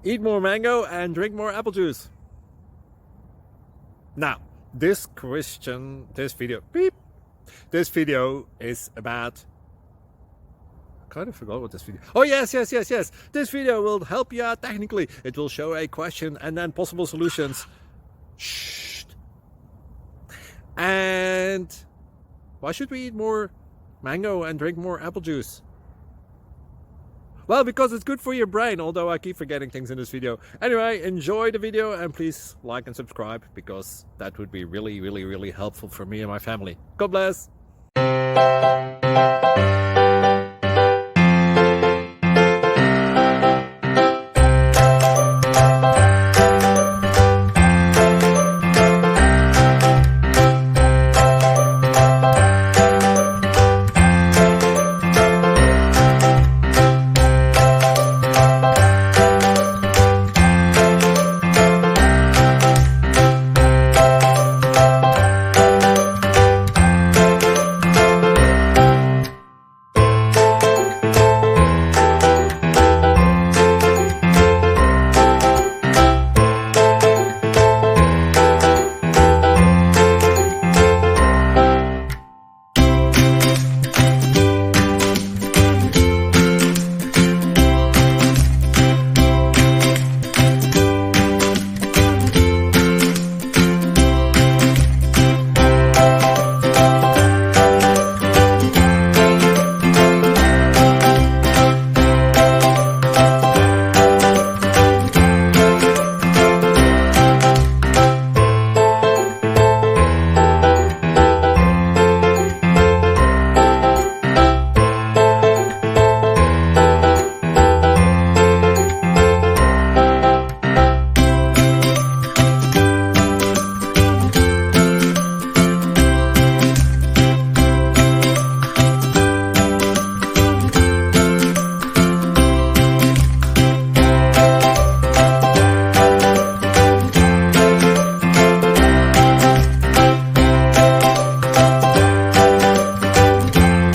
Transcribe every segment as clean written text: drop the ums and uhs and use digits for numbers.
Eat more mango and drink more apple juice. Now, this video is about, I kind of forgot what this video. Oh yes. This video will help you out technically. It will show a question and then possible solutions. Shh. And why should we eat more mango and drink more apple juice? Well, because it's good for your brain, although I keep forgetting things in this video. Anyway, enjoy the video and please like and subscribe, because that would be really helpful for me and my family. God bless!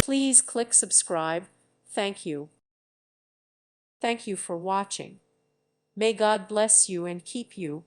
Please click subscribe. Thank you. Thank you for watching. May God bless you and keep you.